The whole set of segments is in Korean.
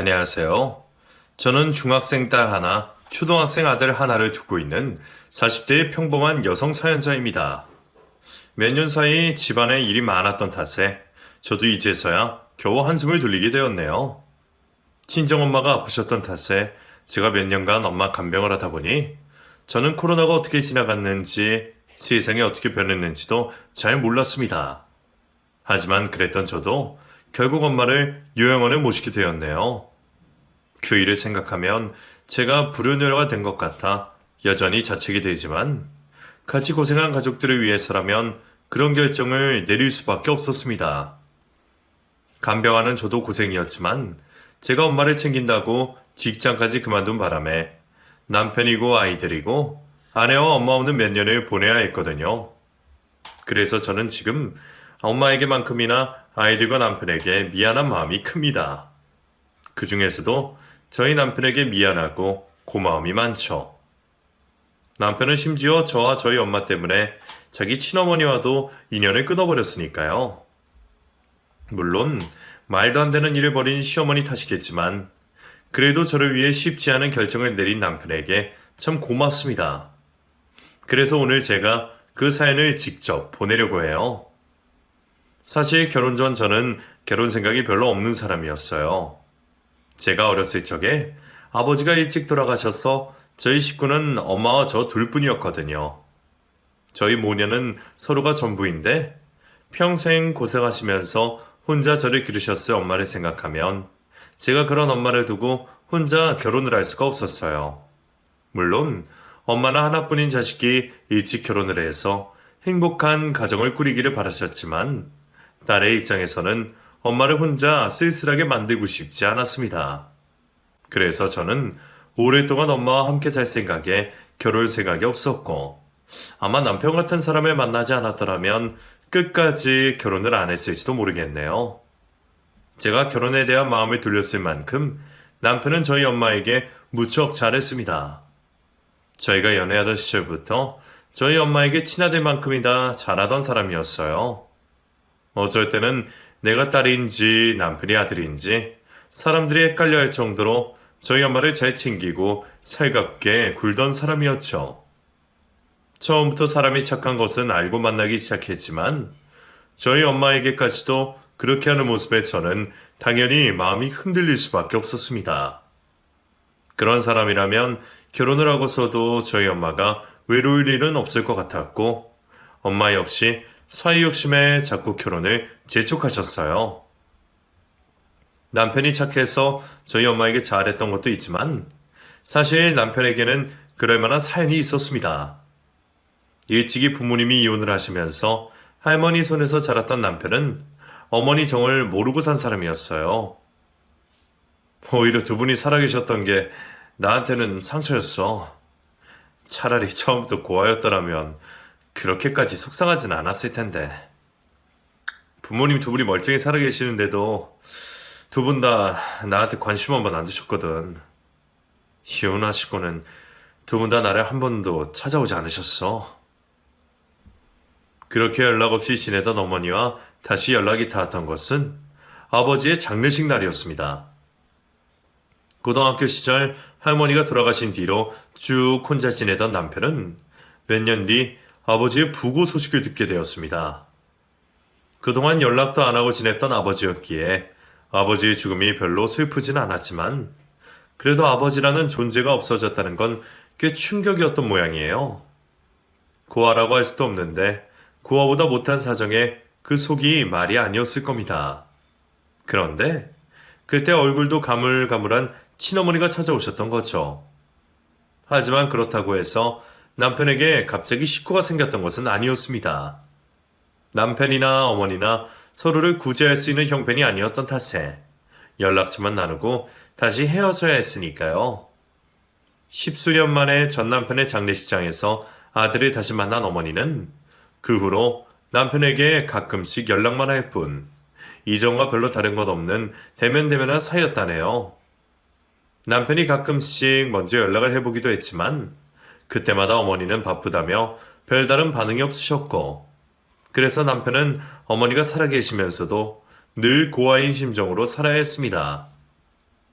안녕하세요. 저는 중학생 딸 하나, 초등학생 아들 하나를 두고 있는 40대의 평범한 여성 사연자입니다. 몇 년 사이 집안에 일이 많았던 탓에 저도 이제서야 겨우 한숨을 돌리게 되었네요. 친정엄마가 아프셨던 탓에 제가 몇 년간 엄마 간병을 하다 보니 저는 코로나가 어떻게 지나갔는지 세상이 어떻게 변했는지도 잘 몰랐습니다. 하지만 그랬던 저도 결국 엄마를 요양원에 모시게 되었네요. 그 일을 생각하면 제가 불효녀가 된 것 같아 여전히 자책이 되지만 같이 고생한 가족들을 위해서라면 그런 결정을 내릴 수밖에 없었습니다. 간병하는 저도 고생이었지만 제가 엄마를 챙긴다고 직장까지 그만둔 바람에 남편이고 아이들이고 아내와 엄마 없는 몇 년을 보내야 했거든요. 그래서 저는 지금 엄마에게만큼이나 아이들과 남편에게 미안한 마음이 큽니다. 그 중에서도 저희 남편에게 미안하고 고마움이 많죠. 남편은 심지어 저와 저희 엄마 때문에 자기 친어머니와도 인연을 끊어버렸으니까요. 물론 말도 안 되는 일을 벌인 시어머니 탓이겠지만 그래도 저를 위해 쉽지 않은 결정을 내린 남편에게 참 고맙습니다. 그래서 오늘 제가 그 사연을 직접 보내려고 해요. 사실 결혼 전 저는 결혼 생각이 별로 없는 사람이었어요. 제가 어렸을 적에 아버지가 일찍 돌아가셔서 저희 식구는 엄마와 저 둘뿐이었거든요. 저희 모녀는 서로가 전부인데 평생 고생하시면서 혼자 저를 기르셨을 엄마를 생각하면 제가 그런 엄마를 두고 혼자 결혼을 할 수가 없었어요. 물론 엄마는 하나뿐인 자식이 일찍 결혼을 해서 행복한 가정을 꾸리기를 바라셨지만 딸의 입장에서는 엄마를 혼자 쓸쓸하게 만들고 싶지 않았습니다. 그래서 저는 오랫동안 엄마와 함께 살 생각에 결혼 생각이 없었고 아마 남편 같은 사람을 만나지 않았더라면 끝까지 결혼을 안 했을지도 모르겠네요. 제가 결혼에 대한 마음을 돌렸을 만큼 남편은 저희 엄마에게 무척 잘했습니다. 저희가 연애하던 시절부터 저희 엄마에게 친아들 만큼이나 잘하던 사람이었어요. 어쩔 때는 내가 딸인지 남편이 아들인지 사람들이 헷갈려 할 정도로 저희 엄마를 잘 챙기고 살갑게 굴던 사람이었죠. 처음부터 사람이 착한 것은 알고 만나기 시작했지만 저희 엄마에게까지도 그렇게 하는 모습에 저는 당연히 마음이 흔들릴 수밖에 없었습니다. 그런 사람이라면 결혼을 하고서도 저희 엄마가 외로울 일은 없을 것 같았고 엄마 역시 사위 욕심에 자꾸 결혼을 재촉하셨어요. 남편이 착해서 저희 엄마에게 잘했던 것도 있지만 사실 남편에게는 그럴 만한 사연이 있었습니다. 일찍이 부모님이 이혼을 하시면서 할머니 손에서 자랐던 남편은 어머니 정을 모르고 산 사람이었어요. 오히려 두 분이 살아계셨던 게 나한테는 상처였어. 차라리 처음부터 고아였더라면 그렇게까지 속상하진 않았을 텐데. 부모님 두 분이 멀쩡히 살아계시는데도 두 분 다 나한테 관심 한 번 안 두셨거든. 이혼하시고는 두 분 다 나를 한 번도 찾아오지 않으셨어. 그렇게 연락 없이 지내던 어머니와 다시 연락이 닿았던 것은 아버지의 장례식 날이었습니다. 고등학교 시절 할머니가 돌아가신 뒤로 쭉 혼자 지내던 남편은 몇 년 뒤 아버지의 부고 소식을 듣게 되었습니다. 그동안 연락도 안 하고 지냈던 아버지였기에 아버지의 죽음이 별로 슬프진 않았지만 그래도 아버지라는 존재가 없어졌다는 건 꽤 충격이었던 모양이에요. 고아라고 할 수도 없는데 고아보다 못한 사정에 그 속이 말이 아니었을 겁니다. 그런데 그때 얼굴도 가물가물한 친어머니가 찾아오셨던 거죠. 하지만 그렇다고 해서 남편에게 갑자기 식구가 생겼던 것은 아니었습니다. 남편이나 어머니나 서로를 구제할 수 있는 형편이 아니었던 탓에 연락처만 나누고 다시 헤어져야 했으니까요. 십수년 만에 전 남편의 장례식장에서 아들을 다시 만난 어머니는 그 후로 남편에게 가끔씩 연락만 할 뿐 이전과 별로 다른 것 없는 대면대면한 사이였다네요. 남편이 가끔씩 먼저 연락을 해보기도 했지만 그때마다 어머니는 바쁘다며 별다른 반응이 없으셨고 그래서 남편은 어머니가 살아계시면서도 늘 고아인 심정으로 살아야 했습니다.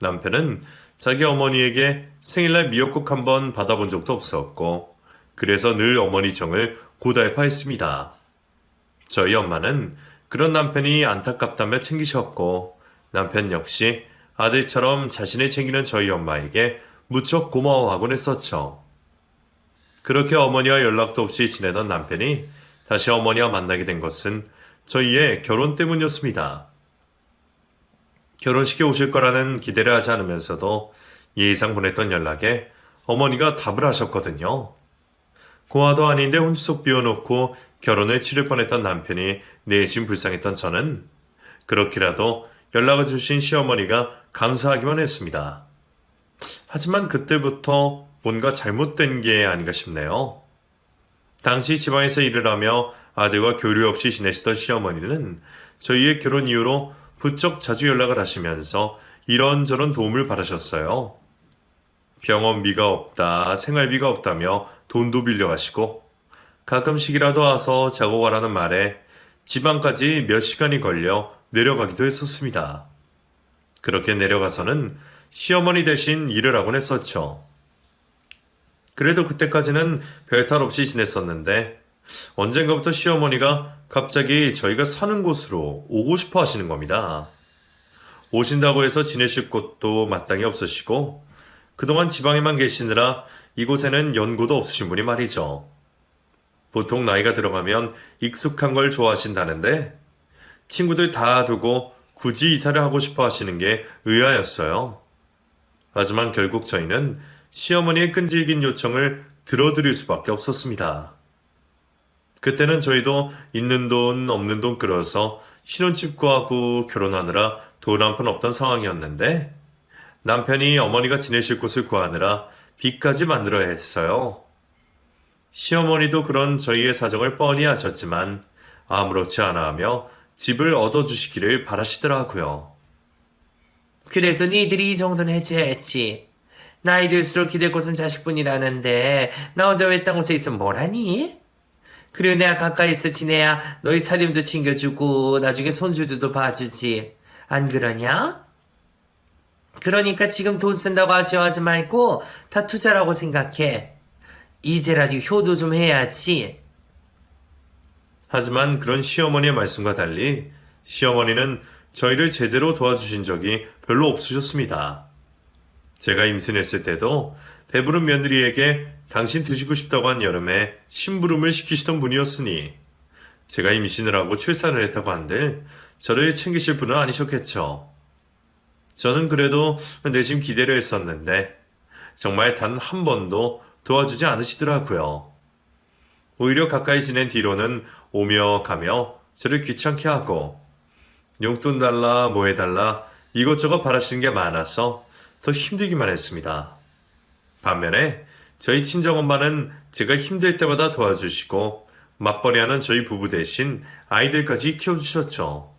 남편은 자기 어머니에게 생일날 미역국 한번 받아본 적도 없었고, 그래서 늘 어머니 정을 고달파했습니다. 저희 엄마는 그런 남편이 안타깝다며 챙기셨고, 남편 역시 아들처럼 자신을 챙기는 저희 엄마에게 무척 고마워하곤 했었죠. 그렇게 어머니와 연락도 없이 지내던 남편이 다시 어머니와 만나게 된 것은 저희의 결혼 때문이었습니다. 결혼식에 오실 거라는 기대를 하지 않으면서도 예의상 보냈던 연락에 어머니가 답을 하셨거든요. 고아도 아닌데 혼수속 비워놓고 결혼을 치를 뻔했던 남편이 내심 불쌍했던 저는 그렇게라도 연락을 주신 시어머니가 감사하기만 했습니다. 하지만 그때부터 뭔가 잘못된 게 아닌가 싶네요. 당시 지방에서 일을 하며 아들과 교류 없이 지내시던 시어머니는 저희의 결혼 이후로 부쩍 자주 연락을 하시면서 이런저런 도움을 받으셨어요. 병원비가 없다, 생활비가 없다며 돈도 빌려가시고 가끔씩이라도 와서 자고 가라는 말에 지방까지 몇 시간이 걸려 내려가기도 했었습니다. 그렇게 내려가서는 시어머니 대신 일을 하곤 했었죠. 그래도 그때까지는 별탈 없이 지냈었는데 언젠가부터 시어머니가 갑자기 저희가 사는 곳으로 오고 싶어 하시는 겁니다. 오신다고 해서 지내실 곳도 마땅히 없으시고 그동안 지방에만 계시느라 이곳에는 연고도 없으신 분이 말이죠. 보통 나이가 들어가면 익숙한 걸 좋아하신다는데 친구들 다 두고 굳이 이사를 하고 싶어 하시는 게 의아였어요. 하지만 결국 저희는 시어머니의 끈질긴 요청을 들어드릴 수밖에 없었습니다. 그때는 저희도 있는 돈 없는 돈 끌어서 신혼집 구하고 결혼하느라 돈 한 푼 없던 상황이었는데 남편이 어머니가 지내실 곳을 구하느라 빚까지 만들어야 했어요. 시어머니도 그런 저희의 사정을 뻔히 아셨지만 아무렇지 않아 하며 집을 얻어주시기를 바라시더라고요. 그래도 니들이 이 정도는 해줘야지. 나이 들수록 기댈 곳은 자식뿐이라는데 나 혼자 외딴 곳에 있으면 뭘 하니? 그리고 내가 가까이서 지내야 너희 살림도 챙겨주고 나중에 손주들도 봐주지. 안 그러냐? 그러니까 지금 돈 쓴다고 아쉬워하지 말고 다 투자라고 생각해. 이제라도 효도 좀 해야지. 하지만 그런 시어머니의 말씀과 달리 시어머니는 저희를 제대로 도와주신 적이 별로 없으셨습니다. 제가 임신했을 때도 배부른 며느리에게 당신 드시고 싶다고 한 여름에 심부름을 시키시던 분이었으니 제가 임신을 하고 출산을 했다고 한들 저를 챙기실 분은 아니셨겠죠. 저는 그래도 내심 기대를 했었는데 정말 단 한 번도 도와주지 않으시더라고요. 오히려 가까이 지낸 뒤로는 오며 가며 저를 귀찮게 하고 용돈 달라 뭐 해달라 이것저것 바라시는 게 많아서 더 힘들기만 했습니다. 반면에 저희 친정엄마는 제가 힘들 때마다 도와주시고 맞벌이하는 저희 부부 대신 아이들까지 키워주셨죠.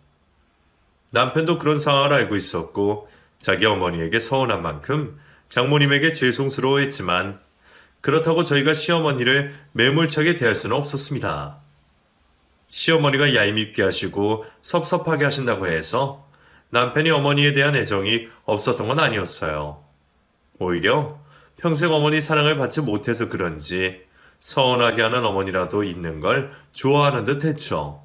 남편도 그런 상황을 알고 있었고 자기 어머니에게 서운한 만큼 장모님에게 죄송스러워했지만 그렇다고 저희가 시어머니를 매몰차게 대할 수는 없었습니다. 시어머니가 얄밉게 하시고 섭섭하게 하신다고 해서 남편이 어머니에 대한 애정이 없었던 건 아니었어요. 오히려 평생 어머니 사랑을 받지 못해서 그런지 서운하게 하는 어머니라도 있는 걸 좋아하는 듯 했죠.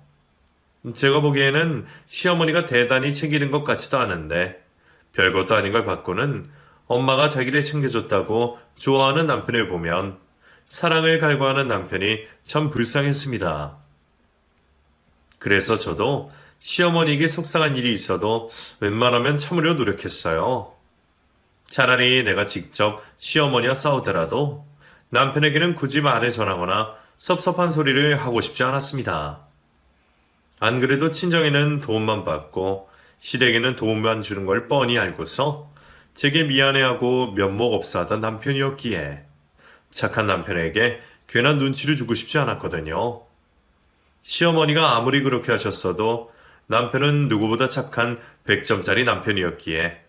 제가 보기에는 시어머니가 대단히 챙기는 것 같지도 않은데 별것도 아닌 걸 받고는 엄마가 자기를 챙겨줬다고 좋아하는 남편을 보면 사랑을 갈구하는 남편이 참 불쌍했습니다. 그래서 저도 시어머니에게 속상한 일이 있어도 웬만하면 참으려 노력했어요. 차라리 내가 직접 시어머니와 싸우더라도 남편에게는 굳이 말을 전하거나 섭섭한 소리를 하고 싶지 않았습니다. 안 그래도 친정에는 도움만 받고 시댁에는 도움만 주는 걸 뻔히 알고서 제게 미안해하고 면목 없어 하던 남편이었기에 착한 남편에게 괜한 눈치를 주고 싶지 않았거든요. 시어머니가 아무리 그렇게 하셨어도 남편은 누구보다 착한 100점짜리 남편이었기에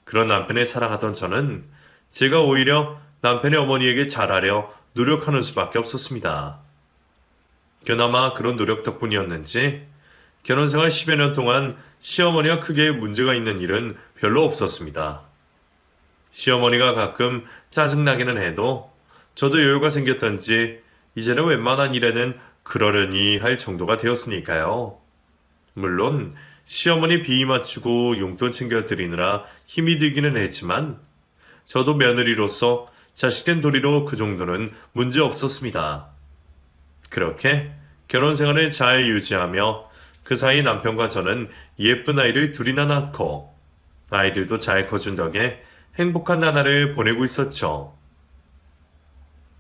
그런 남편을 사랑하던 저는 제가 오히려 남편의 어머니에게 잘하려 노력하는 수밖에 없었습니다. 그나마 그런 노력 덕분이었는지 결혼생활 10여 년 동안 시어머니와 크게 문제가 있는 일은 별로 없었습니다. 시어머니가 가끔 짜증나기는 해도 저도 여유가 생겼던지 이제는 웬만한 일에는 그러려니 할 정도가 되었으니까요. 물론 시어머니 비위 맞추고 용돈 챙겨드리느라 힘이 들기는 했지만 저도 며느리로서 자식된 도리로 그 정도는 문제 없었습니다. 그렇게 결혼 생활을 잘 유지하며 그 사이 남편과 저는 예쁜 아이를 둘이나 낳고 아이들도 잘 커준 덕에 행복한 나날을 보내고 있었죠.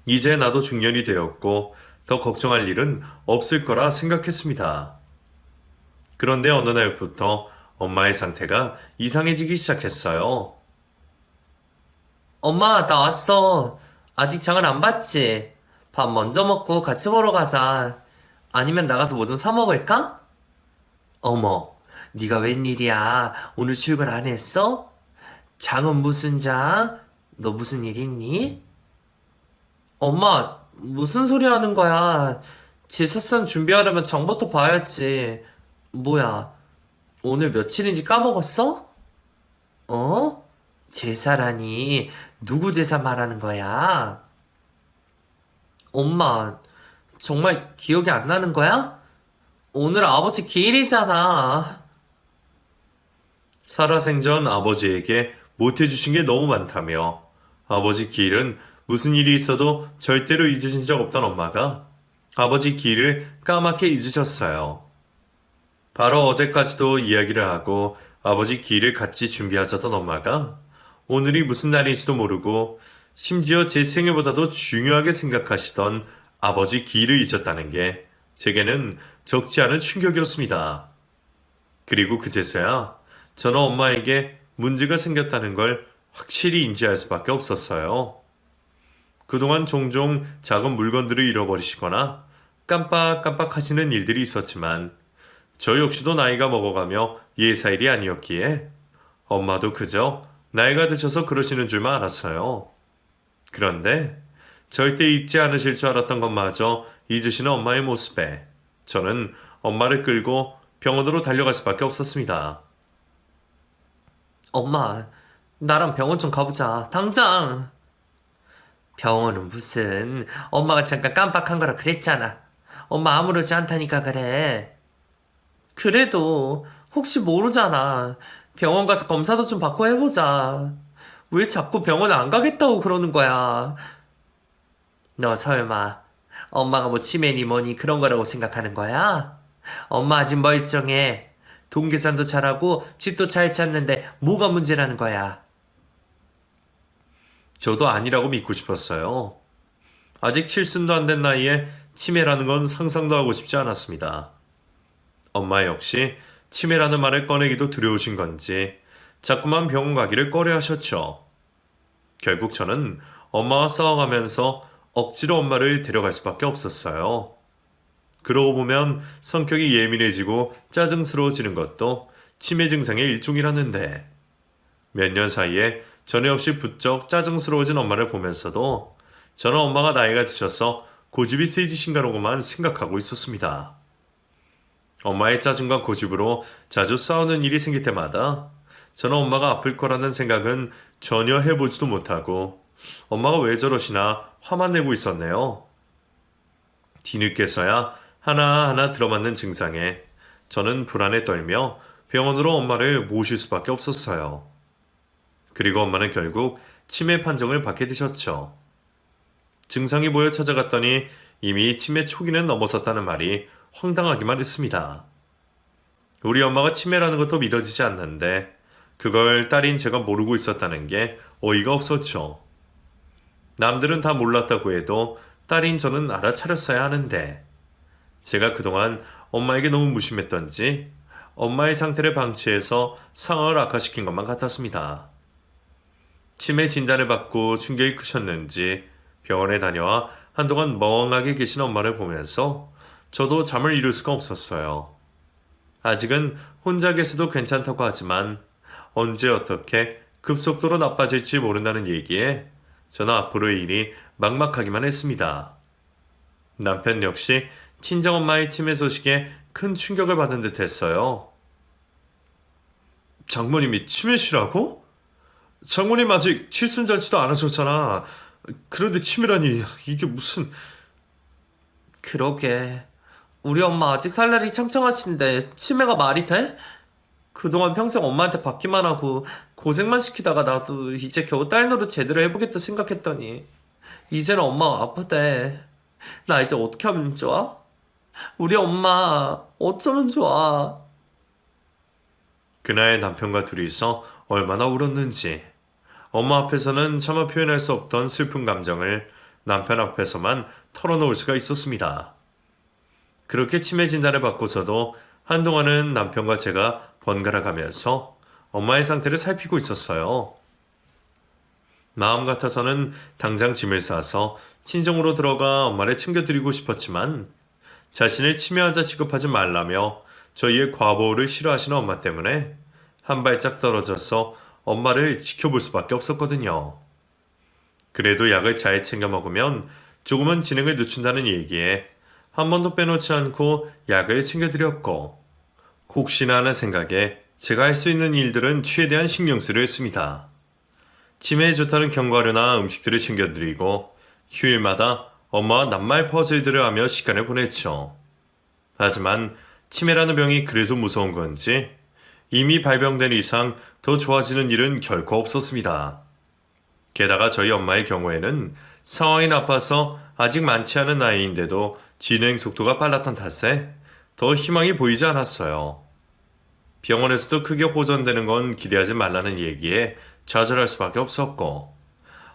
이제 나도 중년이 되었고 더 걱정할 일은 없을 거라 생각했습니다. 그런데 어느 날부터 엄마의 상태가 이상해지기 시작했어요. 엄마, 나 왔어. 아직 장을 안 봤지? 밥 먼저 먹고 같이 보러 가자. 아니면 나가서 뭐 좀 사 먹을까? 어머, 네가 웬일이야? 오늘 출근 안 했어? 장은 무슨 장? 너 무슨 일 있니? 엄마, 무슨 소리 하는 거야? 제사상 준비하려면 장부터 봐야지. 뭐야, 오늘 며칠인지 까먹었어? 어? 제사라니, 누구 제사 말하는 거야? 엄마, 정말 기억이 안 나는 거야? 오늘 아버지 기일이잖아. 살아생전 아버지에게 못해주신 게 너무 많다며 아버지 기일은 무슨 일이 있어도 절대로 잊으신 적 없던 엄마가 아버지 기일을 까맣게 잊으셨어요. 바로 어제까지도 이야기를 하고 아버지 기일을 같이 준비하셨던 엄마가 오늘이 무슨 날인지도 모르고 심지어 제 생일보다도 중요하게 생각하시던 아버지 기일을 잊었다는 게 제게는 적지 않은 충격이었습니다. 그리고 그제서야 저는 엄마에게 문제가 생겼다는 걸 확실히 인지할 수밖에 없었어요. 그동안 종종 작은 물건들을 잃어버리시거나 깜빡깜빡 하시는 일들이 있었지만 저 역시도 나이가 먹어가며 예사일이 아니었기에 엄마도 그저 나이가 드셔서 그러시는 줄만 알았어요. 그런데 절대 잊지 않으실 줄 알았던 것마저 잊으시는 엄마의 모습에 저는 엄마를 끌고 병원으로 달려갈 수밖에 없었습니다. 엄마, 나랑 병원 좀 가보자. 당장! 병원은 무슨, 엄마가 잠깐 깜빡한 거라 그랬잖아. 엄마 아무렇지 않다니까 그래. 그래도, 혹시 모르잖아. 병원 가서 검사도 좀 받고 해보자. 왜 자꾸 병원 안 가겠다고 그러는 거야? 너 설마, 엄마가 뭐 치매니 뭐니 그런 거라고 생각하는 거야? 엄마 아직 멀쩡해. 돈 계산도 잘하고 집도 잘 찾는데 뭐가 문제라는 거야? 저도 아니라고 믿고 싶었어요. 아직 칠순도 안 된 나이에 치매라는 건 상상도 하고 싶지 않았습니다. 엄마 역시 치매라는 말을 꺼내기도 두려우신 건지 자꾸만 병원 가기를 꺼려 하셨죠. 결국 저는 엄마와 싸워가면서 억지로 엄마를 데려갈 수밖에 없었어요. 그러고 보면 성격이 예민해지고 짜증스러워지는 것도 치매 증상의 일종이라는데 몇 년 사이에 전에 없이 부쩍 짜증스러워진 엄마를 보면서도 저는 엄마가 나이가 드셔서 고집이 세지신가로만 생각하고 있었습니다. 엄마의 짜증과 고집으로 자주 싸우는 일이 생길 때마다 저는 엄마가 아플 거라는 생각은 전혀 해보지도 못하고 엄마가 왜 저러시나 화만 내고 있었네요. 뒤늦게서야 하나하나 들어맞는 증상에 저는 불안에 떨며 병원으로 엄마를 모실 수밖에 없었어요. 그리고 엄마는 결국 치매 판정을 받게 되셨죠. 증상이 보여 찾아갔더니 이미 치매 초기는 넘어섰다는 말이 황당하기만 했습니다. 우리 엄마가 치매라는 것도 믿어지지 않는데 그걸 딸인 제가 모르고 있었다는 게 어이가 없었죠. 남들은 다 몰랐다고 해도 딸인 저는 알아차렸어야 하는데 제가 그동안 엄마에게 너무 무심했던지 엄마의 상태를 방치해서 상황을 악화시킨 것만 같았습니다. 치매 진단을 받고 충격이 크셨는지 병원에 다녀와 한동안 멍하게 계신 엄마를 보면서 저도 잠을 이룰 수가 없었어요. 아직은 혼자 계셔도 괜찮다고 하지만 언제 어떻게 급속도로 나빠질지 모른다는 얘기에 저는 앞으로의 일이 막막하기만 했습니다. 남편 역시 친정엄마의 치매 소식에 큰 충격을 받은 듯 했어요. 장모님이 치매시라고? 장모님 아직 칠순잔치도 안 하셨잖아. 그런데 치매라니 이게 무슨... 그러게. 우리 엄마 아직 살 날이 창창하신데 치매가 말이 돼? 그동안 평생 엄마한테 받기만 하고 고생만 시키다가 나도 이제 겨우 딸 노릇 제대로 해보겠다 생각했더니 이제는 엄마가 아프대. 나 이제 어떻게 하면 좋아? 우리 엄마 어쩌면 좋아? 그날 남편과 둘이서 얼마나 울었는지. 엄마 앞에서는 차마 표현할 수 없던 슬픈 감정을 남편 앞에서만 털어놓을 수가 있었습니다. 그렇게 치매 진단을 받고서도 한동안은 남편과 제가 번갈아 가면서 엄마의 상태를 살피고 있었어요. 마음 같아서는 당장 짐을 싸서 친정으로 들어가 엄마를 챙겨드리고 싶었지만 자신을 치매 환자 취급하지 말라며 저희의 과보호를 싫어하시는 엄마 때문에 한 발짝 떨어져서 엄마를 지켜볼 수밖에 없었거든요. 그래도 약을 잘 챙겨 먹으면 조금은 진행을 늦춘다는 얘기에 한 번도 빼놓지 않고 약을 챙겨드렸고, 혹시나 하는 생각에 제가 할 수 있는 일들은 최대한 신경 쓰려 했습니다. 치매에 좋다는 견과류나 음식들을 챙겨드리고 휴일마다 엄마와 낱말 퍼즐들을 하며 시간을 보냈죠. 하지만 치매라는 병이 그래서 무서운 건지 이미 발병된 이상 더 좋아지는 일은 결코 없었습니다. 게다가 저희 엄마의 경우에는 상황이 나빠서 아직 많지 않은 나이인데도 진행 속도가 빨랐던 탓에 더 희망이 보이지 않았어요. 병원에서도 크게 호전되는 건 기대하지 말라는 얘기에 좌절할 수밖에 없었고,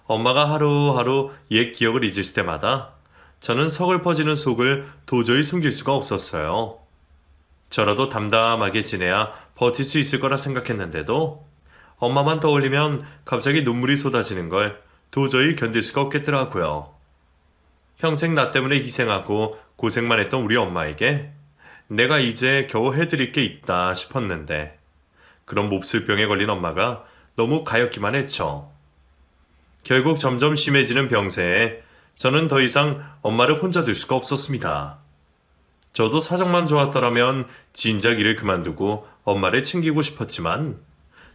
엄마가 하루하루 옛 기억을 잊으실 때마다 저는 서글퍼지는 속을 도저히 숨길 수가 없었어요. 저라도 담담하게 지내야 버틸 수 있을 거라 생각했는데도 엄마만 떠올리면 갑자기 눈물이 쏟아지는 걸 도저히 견딜 수가 없겠더라고요. 평생 나 때문에 희생하고 고생만 했던 우리 엄마에게 내가 이제 겨우 해드릴 게 있다 싶었는데 그런 몹쓸 병에 걸린 엄마가 너무 가엾기만 했죠. 결국 점점 심해지는 병세에 저는 더 이상 엄마를 혼자 둘 수가 없었습니다. 저도 사정만 좋았더라면 진작 일을 그만두고 엄마를 챙기고 싶었지만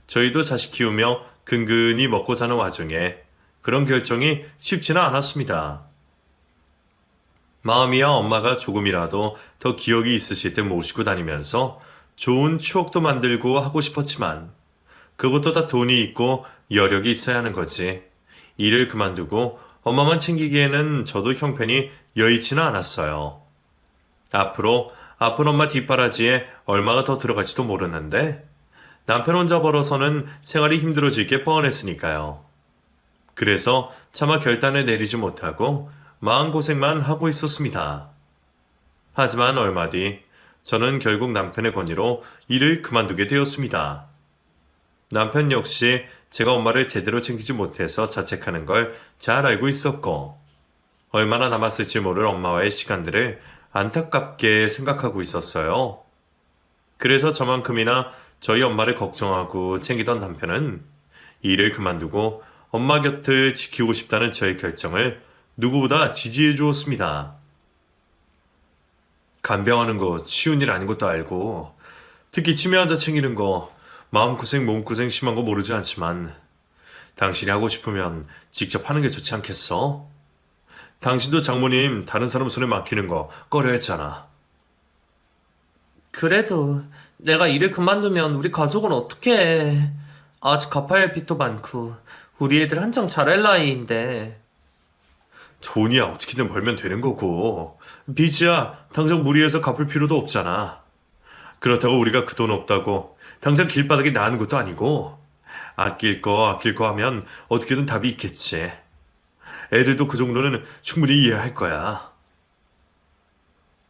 저희도 자식 키우며 근근히 먹고 사는 와중에 그런 결정이 쉽지는 않았습니다. 마음이야 엄마가 조금이라도 더 기억이 있으실 때 모시고 다니면서 좋은 추억도 만들고 하고 싶었지만 그것도 다 돈이 있고 여력이 있어야 하는 거지. 일을 그만두고 엄마만 챙기기에는 저도 형편이 여의치는 않았어요. 앞으로 아픈 엄마 뒷바라지에 얼마가 더 들어갈지도 모르는데 남편 혼자 벌어서는 생활이 힘들어질 게 뻔했으니까요. 그래서 차마 결단을 내리지 못하고 마음고생만 하고 있었습니다. 하지만 얼마 뒤 저는 결국 남편의 권유로 일을 그만두게 되었습니다. 남편 역시 제가 엄마를 제대로 챙기지 못해서 자책하는 걸 잘 알고 있었고 얼마나 남았을지 모를 엄마와의 시간들을 안타깝게 생각하고 있었어요. 그래서 저만큼이나 저희 엄마를 걱정하고 챙기던 남편은 일을 그만두고 엄마 곁을 지키고 싶다는 저의 결정을 누구보다 지지해 주었습니다. 간병하는 거 쉬운 일 아닌 것도 알고 특히 치매 환자 챙기는 거 마음고생 몸고생 심한 거 모르지 않지만 당신이 하고 싶으면 직접 하는 게 좋지 않겠어? 당신도 장모님 다른 사람 손에 맡기는 거 꺼려했잖아. 그래도 내가 일을 그만두면 우리 가족은 어떻게 해? 아직 갚아야 할 빚도 많고 우리 애들 한창 자랄 나이인데. 돈이야 어떻게든 벌면 되는 거고 빚이야 당장 무리해서 갚을 필요도 없잖아. 그렇다고 우리가 그 돈 없다고 당장 길바닥에 나는 것도 아니고 아낄 거 하면 어떻게든 답이 있겠지. 애들도 그 정도는 충분히 이해할 거야.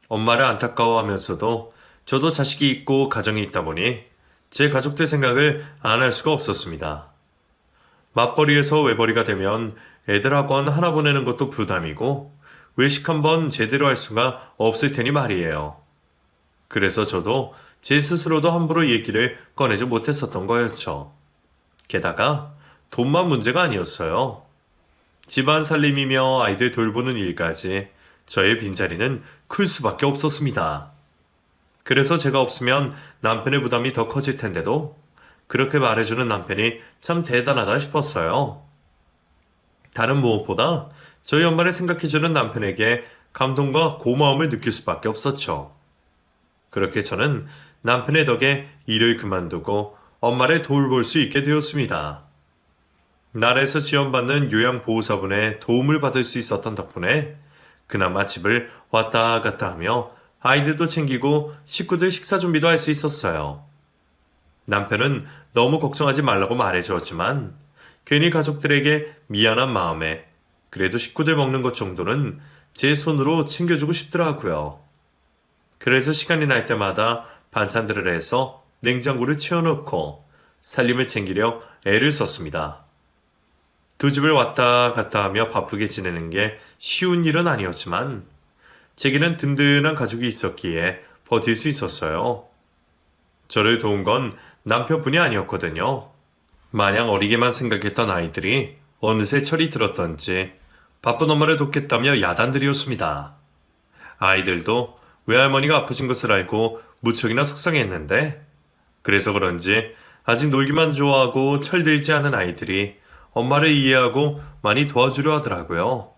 엄마를 안타까워하면서도 저도 자식이 있고 가정이 있다 보니 제 가족들 생각을 안 할 수가 없었습니다. 맞벌이에서 외벌이가 되면 애들 학원 하나 보내는 것도 부담이고 외식 한번 제대로 할 수가 없을 테니 말이에요. 그래서 저도 제 스스로도 함부로 얘기를 꺼내지 못했었던 거였죠. 게다가 돈만 문제가 아니었어요. 집안 살림이며 아이들 돌보는 일까지 저의 빈자리는 클 수밖에 없었습니다. 그래서 제가 없으면 남편의 부담이 더 커질 텐데도 그렇게 말해주는 남편이 참 대단하다 싶었어요. 다른 무엇보다 저희 엄마를 생각해주는 남편에게 감동과 고마움을 느낄 수밖에 없었죠. 그렇게 저는 남편의 덕에 일을 그만두고 엄마를 돌볼 수 있게 되었습니다. 나라에서 지원받는 요양보호사분의 도움을 받을 수 있었던 덕분에 그나마 집을 왔다 갔다 하며 아이들도 챙기고 식구들 식사 준비도 할 수 있었어요. 남편은 너무 걱정하지 말라고 말해주었지만 괜히 가족들에게 미안한 마음에 그래도 식구들 먹는 것 정도는 제 손으로 챙겨주고 싶더라고요. 그래서 시간이 날 때마다 반찬들을 해서 냉장고를 채워놓고 살림을 챙기려 애를 썼습니다. 두 집을 왔다 갔다 하며 바쁘게 지내는 게 쉬운 일은 아니었지만 제게는 든든한 가족이 있었기에 버틸 수 있었어요. 저를 도운 건 남편뿐이 아니었거든요. 마냥 어리게만 생각했던 아이들이 어느새 철이 들었던지 바쁜 엄마를 돕겠다며 야단들이었습니다. 아이들도 외할머니가 아프신 것을 알고 무척이나 속상했는데 그래서 그런지 아직 놀기만 좋아하고 철들지 않은 아이들이 엄마를 이해하고 많이 도와주려 하더라고요.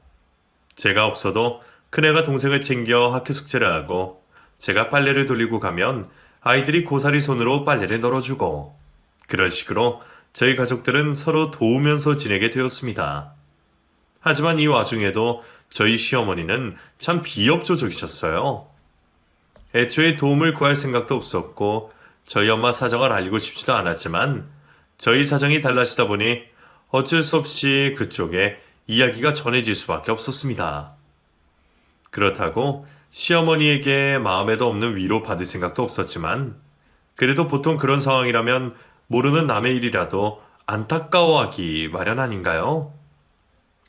제가 없어도 큰애가 동생을 챙겨 학교 숙제를 하고 제가 빨래를 돌리고 가면 아이들이 고사리 손으로 빨래를 널어주고 그런 식으로 저희 가족들은 서로 도우면서 지내게 되었습니다. 하지만 이 와중에도 저희 시어머니는 참 비협조적이셨어요. 애초에 도움을 구할 생각도 없었고 저희 엄마 사정을 알리고 싶지도 않았지만 저희 사정이 달라지다 보니 어쩔 수 없이 그쪽에 이야기가 전해질 수밖에 없었습니다. 그렇다고 시어머니에게 마음에도 없는 위로 받을 생각도 없었지만 그래도 보통 그런 상황이라면 모르는 남의 일이라도 안타까워하기 마련 아닌가요?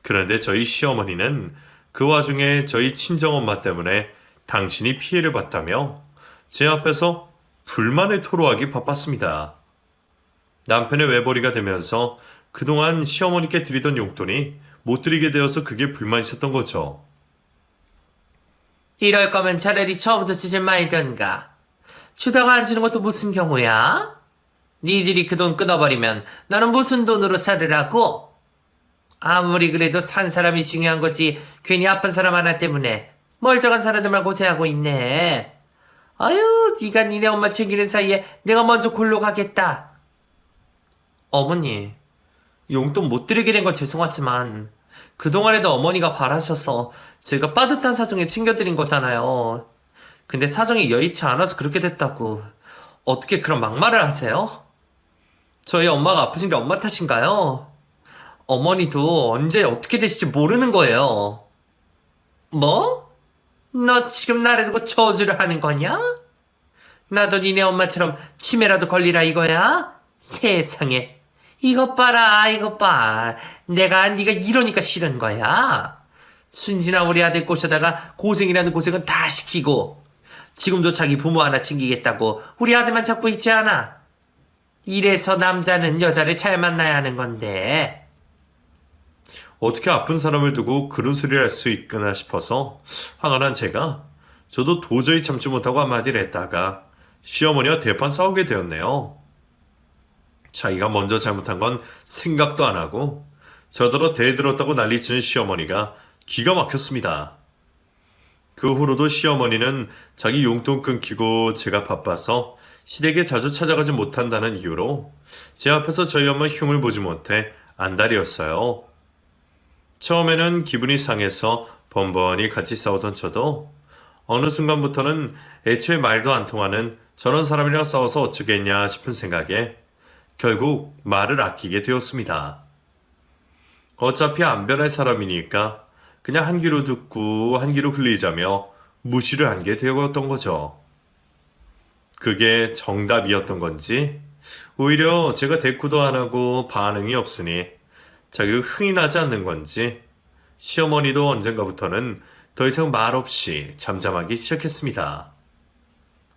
그런데 저희 시어머니는 그 와중에 저희 친정엄마 때문에 당신이 피해를 봤다며 제 앞에서 불만을 토로하기 바빴습니다. 남편의 외벌이가 되면서 그동안 시어머니께 드리던 용돈이 못 드리게 되어서 그게 불만이셨던 거죠. 이럴 거면 차라리 처음부터 주지 말던가. 주다가 안 주는 것도 무슨 경우야? 니들이 그 돈 끊어버리면 나는 무슨 돈으로 살으라고? 아무리 그래도 산 사람이 중요한 거지 괜히 아픈 사람 하나 때문에 멀쩡한 사람들만 고생하고 있네. 아유, 네가 니네 엄마 챙기는 사이에 내가 먼저 골로 가겠다. 어머니, 용돈 못 드리게 된 건 죄송하지만 그동안에도 어머니가 바라셔서 제가 빠듯한 사정에 챙겨드린 거잖아요. 근데 사정이 여의치 않아서 그렇게 됐다고 어떻게 그런 막말을 하세요? 저희 엄마가 아프신 게 엄마 탓인가요? 어머니도 언제 어떻게 되실지 모르는 거예요. 뭐? 너 지금 나를 두고 저주를 하는 거냐? 나도 니네 엄마처럼 치매라도 걸리라 이거야? 세상에. 이것 봐라, 이것 봐. 내가 네가 이러니까 싫은 거야. 순진한 우리 아들 꼬셔다가 고생이라는 고생은 다 시키고 지금도 자기 부모 하나 챙기겠다고 우리 아들만 잡고 있지 않아. 이래서 남자는 여자를 잘 만나야 하는 건데. 어떻게 아픈 사람을 두고 그런 소리를 할 수 있구나 싶어서 화가 난 제가 저도 도저히 참지 못하고 한마디를 했다가 시어머니와 대판 싸우게 되었네요. 자기가 먼저 잘못한 건 생각도 안 하고 저더러 대들었다고 난리치는 시어머니가 기가 막혔습니다. 그 후로도 시어머니는 자기 용돈 끊기고 제가 바빠서 시댁에 자주 찾아가지 못한다는 이유로 제 앞에서 저희 엄마 흉을 보지 못해 안달이었어요. 처음에는 기분이 상해서 번번이 같이 싸우던 저도 어느 순간부터는 애초에 말도 안 통하는 저런 사람이랑 싸워서 어쩌겠냐 싶은 생각에 결국 말을 아끼게 되었습니다. 어차피 안 변할 사람이니까 그냥 한 귀로 듣고 한 귀로 흘리자며 무시를 한 게 되었던 거죠. 그게 정답이었던 건지 오히려 제가 대꾸도 안 하고 반응이 없으니 자기가 흥이 나지 않는 건지 시어머니도 언젠가부터는 더 이상 말 없이 잠잠하기 시작했습니다.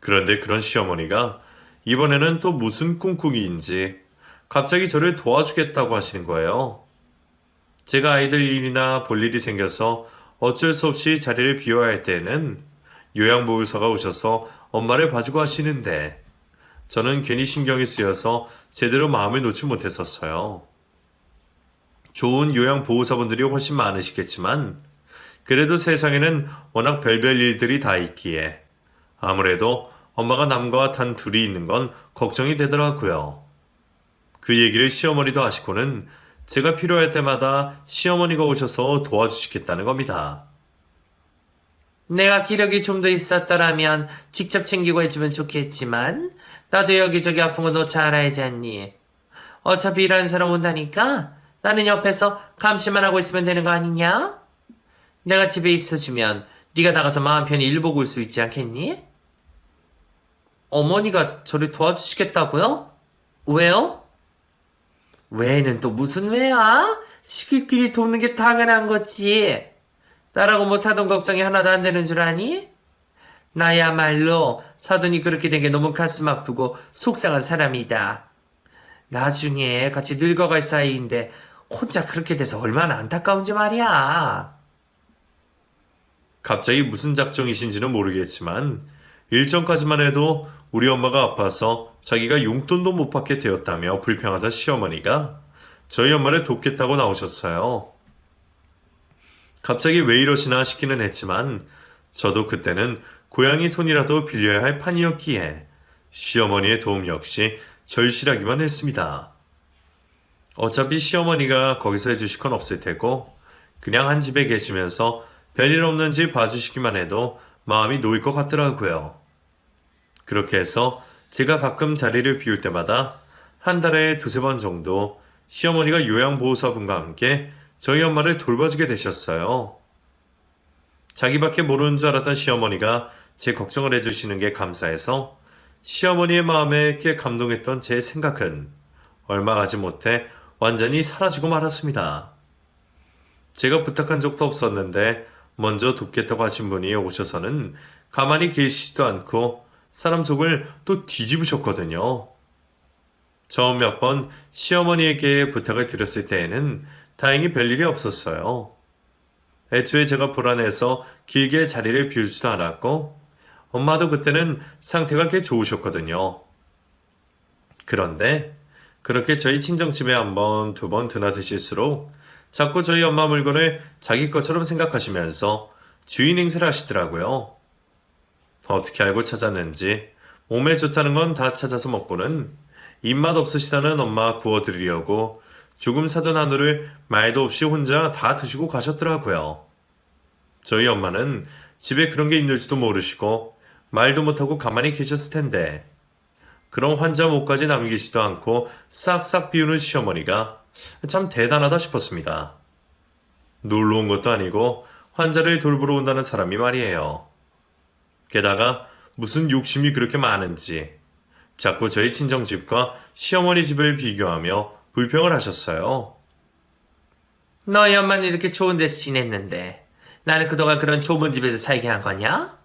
그런데 그런 시어머니가 이번에는 또 무슨 꿍꿍이인지 갑자기 저를 도와주겠다고 하시는 거예요. 제가 아이들 일이나 볼 일이 생겨서 어쩔 수 없이 자리를 비워야 할 때에는 요양보호사가 오셔서 엄마를 봐주고 하시는데 저는 괜히 신경이 쓰여서 제대로 마음을 놓지 못했었어요. 좋은 요양보호사분들이 훨씬 많으시겠지만 그래도 세상에는 워낙 별별 일들이 다 있기에 아무래도 엄마가 남과 단 둘이 있는 건 걱정이 되더라고요. 그 얘기를 시어머니도 하시고는 제가 필요할 때마다 시어머니가 오셔서 도와주시겠다는 겁니다. 내가 기력이 좀 더 있었더라면 직접 챙기고 해주면 좋겠지만 나도 여기저기 아픈 거 너 잘 알지 않니? 어차피 일하는 사람 온다니까 나는 옆에서 감시만 하고 있으면 되는 거 아니냐? 내가 집에 있어주면 네가 나가서 마음 편히 일 보고 올 수 있지 않겠니? 어머니가 저를 도와주시겠다고요? 왜요? 왜는 또 무슨 왜야? 시킬끼리 돕는 게 당연한 거지. 나라고 뭐 사돈 걱정이 하나도 안 되는 줄 아니? 나야말로 사돈이 그렇게 된 게 너무 가슴 아프고 속상한 사람이다. 나중에 같이 늙어갈 사이인데 혼자 그렇게 돼서 얼마나 안타까운지 말이야. 갑자기 무슨 작정이신지는 모르겠지만 일정까지만 해도 우리 엄마가 아파서 자기가 용돈도 못 받게 되었다며 불평하던 시어머니가 저희 엄마를 돕겠다고 나오셨어요. 갑자기 왜 이러시나 싶기는 했지만 저도 그때는 고양이 손이라도 빌려야 할 판이었기에 시어머니의 도움 역시 절실하기만 했습니다. 어차피 시어머니가 거기서 해주실 건 없을 테고 그냥 한 집에 계시면서 별일 없는지 봐주시기만 해도 마음이 놓일 것 같더라고요. 그렇게 해서 제가 가끔 자리를 비울 때마다 한 달에 두세 번 정도 시어머니가 요양보호사분과 함께 저희 엄마를 돌봐주게 되셨어요. 자기밖에 모르는 줄 알았던 시어머니가 제 걱정을 해주시는 게 감사해서 시어머니의 마음에 꽤 감동했던 제 생각은 얼마 가지 못해 완전히 사라지고 말았습니다. 제가 부탁한 적도 없었는데 먼저 돕겠다고 하신 분이 오셔서는 가만히 계시지도 않고 사람 속을 또 뒤집으셨거든요. 처음 몇 번 시어머니에게 부탁을 드렸을 때에는 다행히 별일이 없었어요. 애초에 제가 불안해서 길게 자리를 비우지도 않았고 엄마도 그때는 상태가 꽤 좋으셨거든요. 그런데 그렇게 저희 친정집에 한 번, 두 번 드나드실수록 자꾸 저희 엄마 물건을 자기 것처럼 생각하시면서 주인 행세를 하시더라고요. 어떻게 알고 찾았는지 몸에 좋다는 건 다 찾아서 먹고는 입맛 없으시다는 엄마 구워드리려고 조금 사둔 한우를 말도 없이 혼자 다 드시고 가셨더라고요. 저희 엄마는 집에 그런 게 있는지도 모르시고 말도 못하고 가만히 계셨을 텐데 그런 환자 목까지 남기지도 않고 싹싹 비우는 시어머니가 참 대단하다 싶었습니다. 놀러 온 것도 아니고 환자를 돌보러 온다는 사람이 말이에요. 게다가 무슨 욕심이 그렇게 많은지 자꾸 저희 친정집과 시어머니 집을 비교하며 불평을 하셨어요. 너희 엄마는 이렇게 좋은 데서 지냈는데 나는 그동안 그런 좁은 집에서 살게 한 거냐?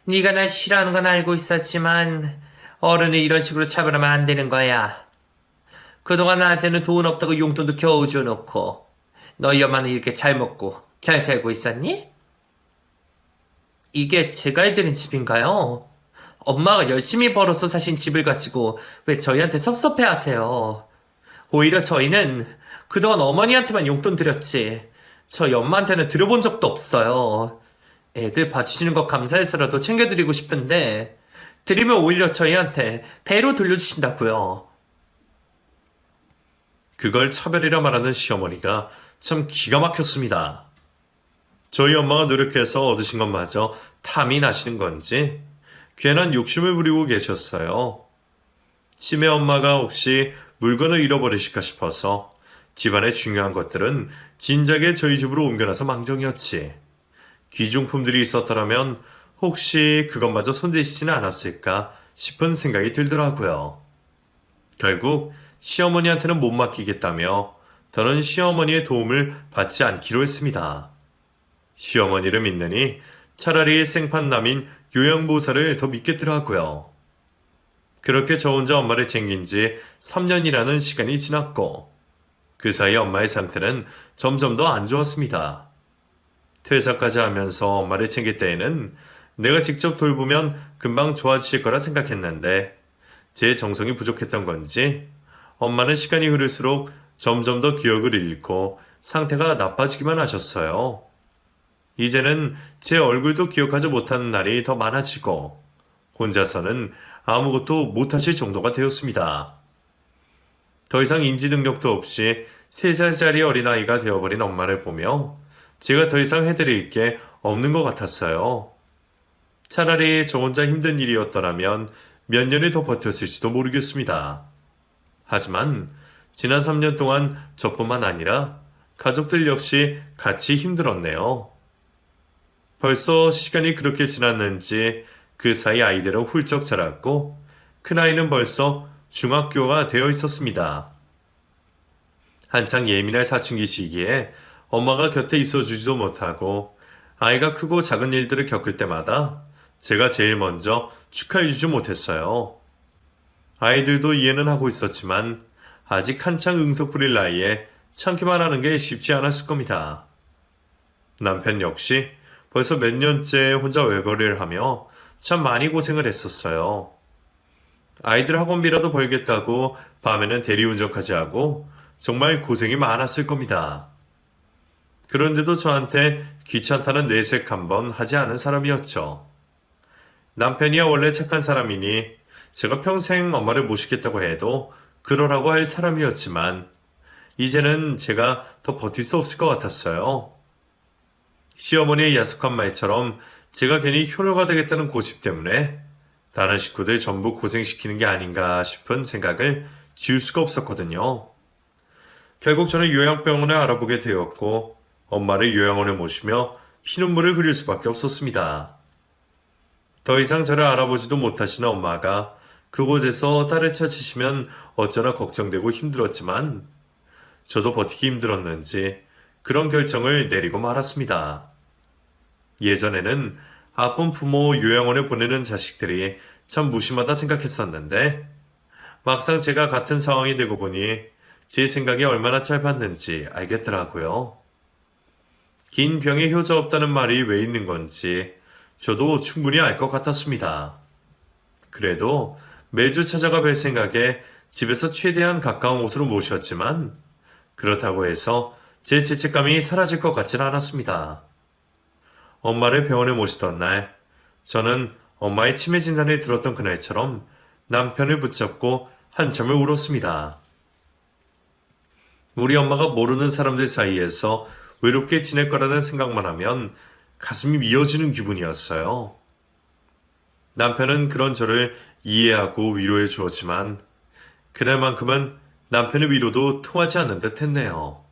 네가 날 싫어하는 건 알고 있었지만 어른을 이런 식으로 차별하면 안 되는 거야. 그동안 나한테는 돈 없다고 용돈도 겨우 줘놓고 너희 엄마는 이렇게 잘 먹고 잘 살고 있었니? 이게 제가 해드린 집인가요? 엄마가 열심히 벌어서 사신 집을 가지고 왜 저희한테 섭섭해하세요? 오히려 저희는 그동안 어머니한테만 용돈 드렸지 저희 엄마한테는 드려본 적도 없어요. 애들 봐주시는 거 감사해서라도 챙겨드리고 싶은데 드리면 오히려 저희한테 배로 돌려주신다고요. 그걸 차별이라 말하는 시어머니가 참 기가 막혔습니다. 저희 엄마가 노력해서 얻으신 것마저 탐이 나시는 건지 괜한 욕심을 부리고 계셨어요. 치매 엄마가 혹시 물건을 잃어버리실까 싶어서 집안의 중요한 것들은 진작에 저희 집으로 옮겨놔서 망정이었지. 귀중품들이 있었더라면 혹시 그것마저 손대시지는 않았을까 싶은 생각이 들더라고요. 결국 시어머니한테는 못 맡기겠다며 더는 시어머니의 도움을 받지 않기로 했습니다. 시어머니를 믿느니 차라리 생판남인 요양보호사를 더 믿겠더라고요. 그렇게 저 혼자 엄마를 챙긴 지 3년이라는 시간이 지났고 그 사이 엄마의 상태는 점점 더 안 좋았습니다. 퇴사까지 하면서 엄마를 챙길 때에는 내가 직접 돌보면 금방 좋아지실 거라 생각했는데 제 정성이 부족했던 건지 엄마는 시간이 흐를수록 점점 더 기억을 잃고 상태가 나빠지기만 하셨어요. 이제는 제 얼굴도 기억하지 못하는 날이 더 많아지고 혼자서는 아무것도 못하실 정도가 되었습니다. 더 이상 인지 능력도 없이 3살짜리 어린아이가 되어버린 엄마를 보며 제가 더 이상 해드릴 게 없는 것 같았어요. 차라리 저 혼자 힘든 일이었더라면 몇 년이 더 버텼을지도 모르겠습니다. 하지만 지난 3년 동안 저뿐만 아니라 가족들 역시 같이 힘들었네요. 벌써 시간이 그렇게 지났는지 그 사이 아이들은 훌쩍 자랐고 큰아이는 벌써 중학교가 되어 있었습니다. 한창 예민할 사춘기 시기에 엄마가 곁에 있어주지도 못하고 아이가 크고 작은 일들을 겪을 때마다 제가 제일 먼저 축하해주지 못했어요. 아이들도 이해는 하고 있었지만 아직 한창 응석 부릴 나이에 참기만 하는 게 쉽지 않았을 겁니다. 남편 역시 벌써 몇 년째 혼자 외벌이를 하며 참 많이 고생을 했었어요. 아이들 학원비라도 벌겠다고 밤에는 대리운전까지 하고 정말 고생이 많았을 겁니다. 그런데도 저한테 귀찮다는 내색 한번 하지 않은 사람이었죠. 남편이야 원래 착한 사람이니 제가 평생 엄마를 모시겠다고 해도 그러라고 할 사람이었지만 이제는 제가 더 버틸 수 없을 것 같았어요. 시어머니의 야속한 말처럼 제가 괜히 효녀가 되겠다는 고집 때문에 다른 식구들 전부 고생시키는 게 아닌가 싶은 생각을 지울 수가 없었거든요. 결국 저는 요양병원을 알아보게 되었고 엄마를 요양원에 모시며 피눈물을 흘릴 수밖에 없었습니다. 더 이상 저를 알아보지도 못하시는 엄마가 그곳에서 딸을 찾으시면 어쩌나 걱정되고 힘들었지만 저도 버티기 힘들었는지 그런 결정을 내리고 말았습니다. 예전에는 아픈 부모 요양원에 보내는 자식들이 참 무심하다 생각했었는데 막상 제가 같은 상황이 되고 보니 제 생각이 얼마나 짧았는지 알겠더라고요. 긴 병에 효자 없다는 말이 왜 있는 건지 저도 충분히 알 것 같았습니다. 그래도 매주 찾아가 뵐 생각에 집에서 최대한 가까운 곳으로 모셨지만 그렇다고 해서 제 죄책감이 사라질 것 같진 않았습니다. 엄마를 병원에 모시던 날, 저는 엄마의 치매 진단을 들었던 그날처럼 남편을 붙잡고 한참을 울었습니다. 우리 엄마가 모르는 사람들 사이에서 외롭게 지낼 거라는 생각만 하면 가슴이 미어지는 기분이었어요. 남편은 그런 저를 이해하고 위로해 주었지만 그날만큼은 남편의 위로도 통하지 않는 듯 했네요.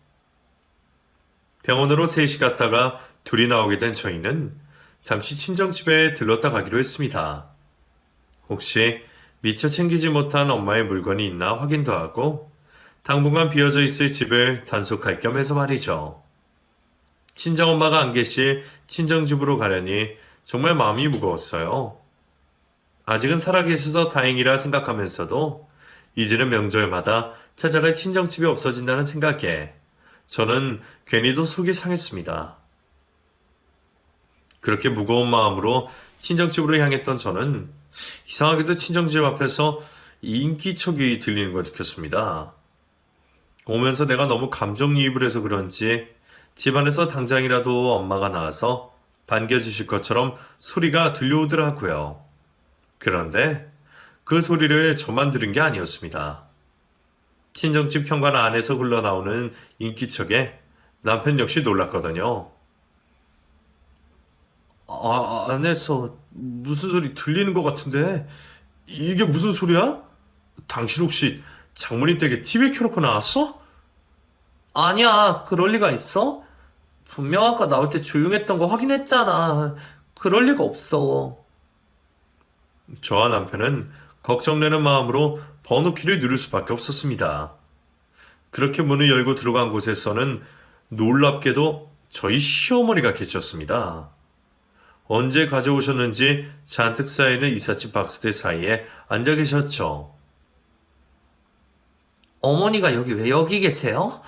병원으로 셋이 갔다가 둘이 나오게 된 저희는 잠시 친정집에 들렀다 가기로 했습니다. 혹시 미처 챙기지 못한 엄마의 물건이 있나 확인도 하고 당분간 비어져 있을 집을 단속할 겸 해서 말이죠. 친정엄마가 안 계실 친정집으로 가려니 정말 마음이 무거웠어요. 아직은 살아계셔서 다행이라 생각하면서도 이제는 명절마다 찾아갈 친정집이 없어진다는 생각에 저는 괜히도 속이 상했습니다. 그렇게 무거운 마음으로 친정집으로 향했던 저는 이상하게도 친정집 앞에서 인기척이 들리는 걸 느꼈습니다. 오면서 내가 너무 감정이입을 해서 그런지 집안에서 당장이라도 엄마가 나와서 반겨주실 것처럼 소리가 들려오더라고요. 그런데 그 소리를 저만 들은 게 아니었습니다. 친정집 현관 안에서 흘러나오는 인기척에 남편 역시 놀랐거든요. 안에서 무슨 소리 들리는 것 같은데 이게 무슨 소리야? 당신 혹시 장모님 댁에 TV 켜놓고 나왔어? 아니야, 그럴 리가 있어? 분명 아까 나올 때 조용했던 거 확인했잖아. 그럴 리가 없어. 저와 남편은 걱정되는 마음으로 번호키를 누를 수밖에 없었습니다. 그렇게 문을 열고 들어간 곳에서는 놀랍게도 저희 시어머니가 계셨습니다. 언제 가져오셨는지 잔뜩 쌓이는 이삿짐 박스들 사이에 앉아 계셨죠. 어머니가 왜 여기 계세요?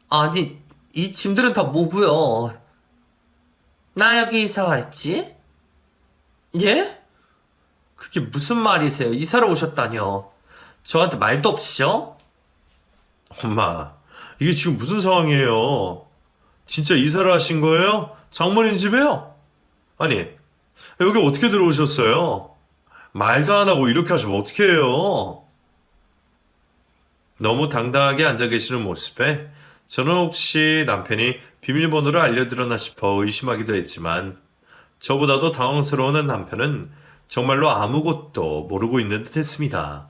아니, 이 짐들은 다 뭐고요? 나 여기 이사 왔지? 예? 그게 무슨 말이세요? 이사를 오셨다뇨? 저한테 말도 없이요? 엄마, 이게 지금 무슨 상황이에요? 진짜 이사를 하신 거예요? 장모님 집에요? 아니, 여기 어떻게 들어오셨어요? 말도 안 하고 이렇게 하시면 어떡해요? 너무 당당하게 앉아 계시는 모습에 저는 혹시 남편이 비밀번호를 알려드렸나 싶어 의심하기도 했지만 저보다도 당황스러워하는 남편은 정말로 아무것도 모르고 있는 듯 했습니다.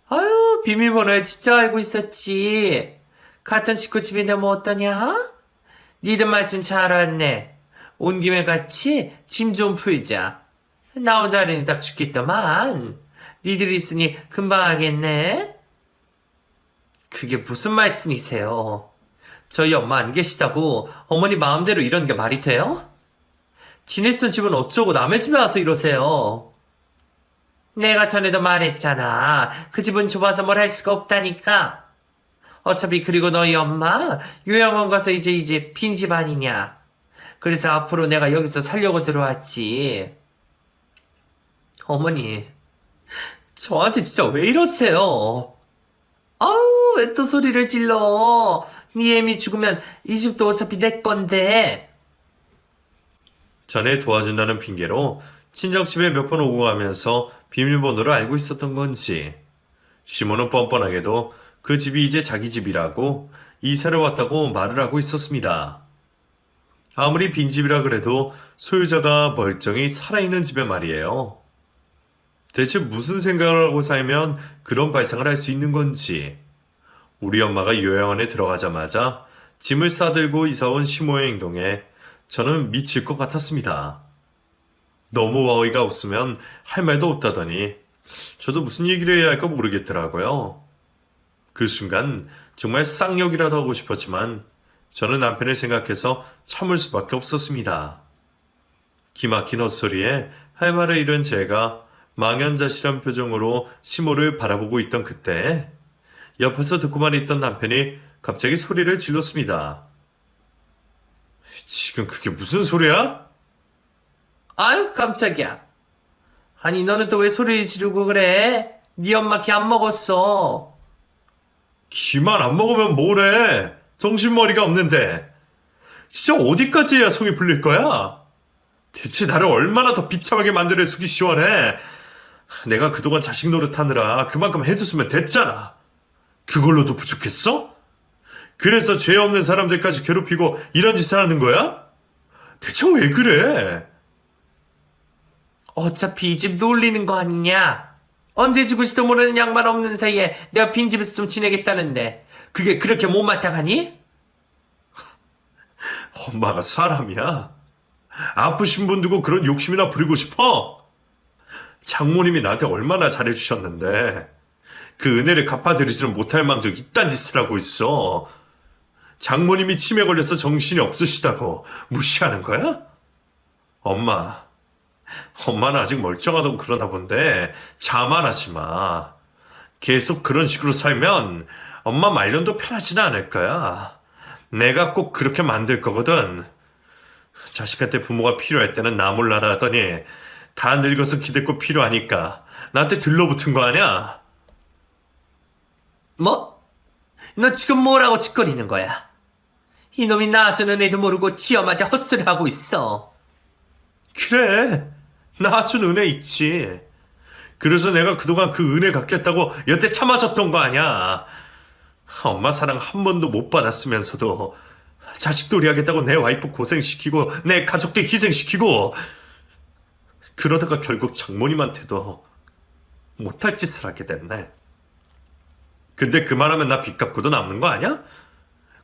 아유, 비밀번호에 진짜 알고 있었지. 같은 식구 집인데 뭐 어떠냐? 니들 말씀 잘 왔네. 온 김에 같이 짐 좀 풀자. 나 혼자 하려니 딱 죽겠더만. 니들 있으니 금방 하겠네. 그게 무슨 말씀이세요? 저희 엄마 안 계시다고 어머니 마음대로 이런 게 말이 돼요? 지냈던 집은 어쩌고 남의 집에 와서 이러세요? 내가 전에도 말했잖아. 그 집은 좁아서 뭘 할 수가 없다니까. 어차피 그리고 너희 엄마 요양원 가서 이제 빈집 아니냐. 그래서 앞으로 내가 여기서 살려고 들어왔지. 어머니, 저한테 진짜 왜 이러세요? 아우, 왜 또 소리를 질러? 네 애미 죽으면 이 집도 어차피 내 건데. 전에 도와준다는 핑계로 친정집에 몇 번 오고 가면서 비밀번호를 알고 있었던 건지 시몬은 뻔뻔하게도 그 집이 이제 자기 집이라고 이사를 왔다고 말을 하고 있었습니다. 아무리 빈집이라 그래도 소유자가 멀쩡히 살아있는 집에 말이에요. 대체 무슨 생각을 하고 살면 그런 발상을 할 수 있는 건지 우리 엄마가 요양원에 들어가자마자 짐을 싸들고 이사온 시모의 행동에 저는 미칠 것 같았습니다. 너무 어이가 없으면 할 말도 없다더니 저도 무슨 얘기를 해야 할까 모르겠더라고요. 그 순간 정말 쌍욕이라도 하고 싶었지만 저는 남편을 생각해서 참을 수밖에 없었습니다. 기막힌 헛소리에 할 말을 잃은 제가 망연자실한 표정으로 시모를 바라보고 있던 그때 옆에서 듣고만 있던 남편이 갑자기 소리를 질렀습니다. 지금 그게 무슨 소리야? 아유, 깜짝이야. 아니, 너는 또 왜 소리를 지르고 그래? 네 엄마 기 안 먹었어. 기만 안 먹으면 뭐래? 정신머리가 없는데. 진짜 어디까지 해야 성이 풀릴 거야? 대체 나를 얼마나 더 비참하게 만들어 속이 시원해? 내가 그동안 자식 노릇하느라 그만큼 해줬으면 됐잖아. 그걸로도 부족했어? 그래서 죄 없는 사람들까지 괴롭히고 이런 짓을 하는 거야? 대체 왜 그래? 어차피 이 집 놀리는 거 아니냐? 언제 죽을지도 모르는 양반 없는 사이에 내가 빈집에서 좀 지내겠다는데 그게 그렇게 못마땅하니? 엄마가 사람이야? 아프신 분 두고 그런 욕심이나 부리고 싶어? 장모님이 나한테 얼마나 잘해주셨는데 그 은혜를 갚아드리지는 못할 망정 이딴 짓을 하고 있어. 장모님이 치매 걸려서 정신이 없으시다고 무시하는 거야? 엄마는 아직 멀쩡하다고 그러나 본데 자만하지 마. 계속 그런 식으로 살면 엄마 말년도 편하지는 않을 거야. 내가 꼭 그렇게 만들 거거든. 자식한테 부모가 필요할 때는 나 몰라라 하더니 다 늙어서 기댈 필요하니까 나한테 들러붙은 거 아니야? 뭐? 너 지금 뭐라고 짓거리는 거야? 이놈이 낳아주는 애도 모르고 지 엄마한테 헛소리 하고 있어. 그래, 낳아준 은혜 있지. 그래서 내가 그동안 그 은혜 갚겠다고 여태 참아줬던 거 아니야. 엄마 사랑 한 번도 못 받았으면서도 자식돌이 하겠다고 내 와이프 고생시키고 내 가족들 희생시키고 그러다가 결국 장모님한테도 못할 짓을 하게 됐네. 근데 그만하면 나 빚 갚고도 남는 거 아니야?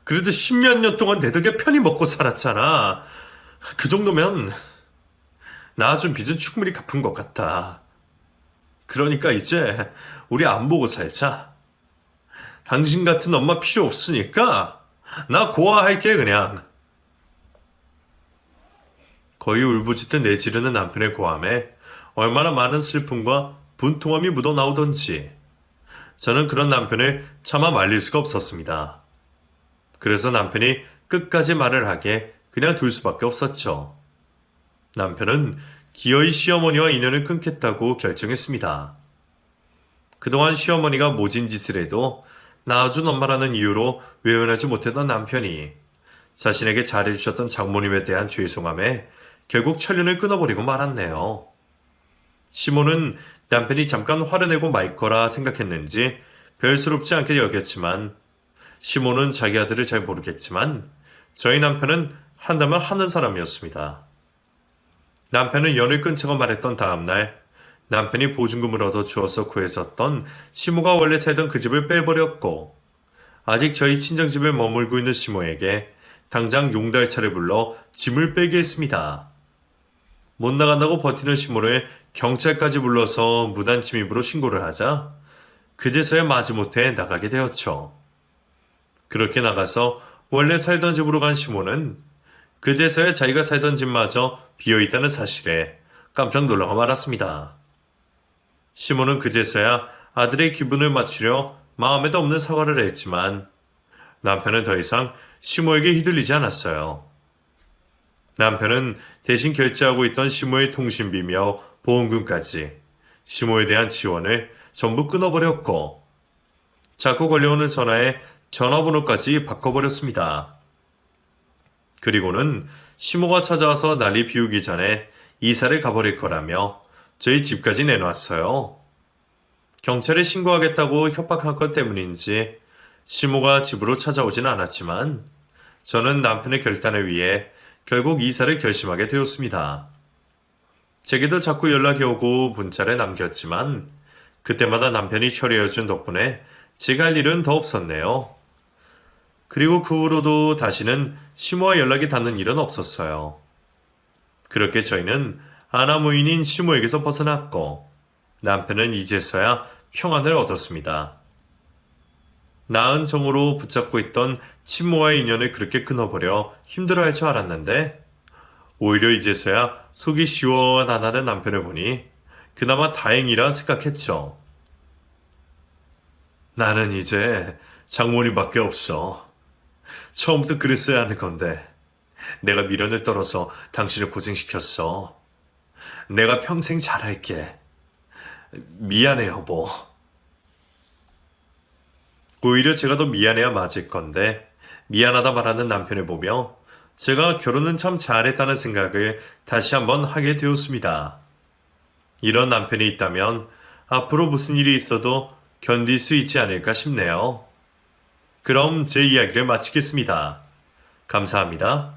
그래도 십몇 년 동안 내 덕에 편히 먹고 살았잖아. 그 정도면 낳아준 빚은 충분히 갚은 것 같아. 그러니까 이제 우리 안 보고 살자. 당신 같은 엄마 필요 없으니까 나 고아할게 그냥. 거의 울부짖듯 내지르는 남편의 고함에 얼마나 많은 슬픔과 분통함이 묻어나오던지 저는 그런 남편을 차마 말릴 수가 없었습니다. 그래서 남편이 끝까지 말을 하게 그냥 둘 수밖에 없었죠. 남편은 기어이 시어머니와 인연을 끊겠다고 결정했습니다. 그동안 시어머니가 모진 짓을 해도 낳아준 엄마라는 이유로 외면하지 못했던 남편이 자신에게 잘해주셨던 장모님에 대한 죄송함에 결국 천륜을 끊어버리고 말았네요. 시몬은 남편이 잠깐 화를 내고 말 거라 생각했는지 별스럽지 않게 여겼지만 시몬은 자기 아들을 잘 모르겠지만 저희 남편은 한다면 하는 사람이었습니다. 남편은 연을 끊자고 말했던 다음날 남편이 보증금을 얻어 주어서 구해줬던 시모가 원래 살던 그 집을 빼버렸고 아직 저희 친정집에 머물고 있는 시모에게 당장 용달차를 불러 짐을 빼게 했습니다. 못 나간다고 버티는 시모를 경찰까지 불러서 무단 침입으로 신고를 하자 그제서야 마지못해 나가게 되었죠. 그렇게 나가서 원래 살던 집으로 간 시모는 그제서야 자기가 살던 집마저 비어있다는 사실에 깜짝 놀라고 말았습니다. 시몬은 그제서야 아들의 기분을 맞추려 마음에도 없는 사과를 했지만 남편은 더 이상 시모에게 휘둘리지 않았어요. 남편은 대신 결제하고 있던 시모의 통신비며 보험금까지 시모에 대한 지원을 전부 끊어버렸고 자꾸 걸려오는 전화에 전화번호까지 바꿔버렸습니다. 그리고는 시모가 찾아와서 난리 피우기 전에 이사를 가버릴 거라며 저희 집까지 내놨어요. 경찰에 신고하겠다고 협박한 것 때문인지 시모가 집으로 찾아오진 않았지만 저는 남편의 결단을 위해 결국 이사를 결심하게 되었습니다. 제게도 자꾸 연락이 오고 문자를 남겼지만 그때마다 남편이 처리해준 덕분에 제가 할 일은 더 없었네요. 그리고 그 후로도 다시는 시모와 연락이 닿는 일은 없었어요. 그렇게 저희는 아나무인인 시모에게서 벗어났고 남편은 이제서야 평안을 얻었습니다. 나은 정으로 붙잡고 있던 친모와의 인연을 그렇게 끊어버려 힘들어할 줄 알았는데 오히려 이제서야 속이 시원하다는 남편을 보니 그나마 다행이라 생각했죠. 나는 이제 장모님밖에 없어. 처음부터 그랬어야 하는 건데 내가 미련을 떨어서 당신을 고생시켰어. 내가 평생 잘할게. 미안해 여보. 오히려 제가 더 미안해야 맞을 건데 미안하다 말하는 남편을 보며 제가 결혼은 참 잘했다는 생각을 다시 한번 하게 되었습니다. 이런 남편이 있다면 앞으로 무슨 일이 있어도 견딜 수 있지 않을까 싶네요. 그럼 제 이야기를 마치겠습니다. 감사합니다.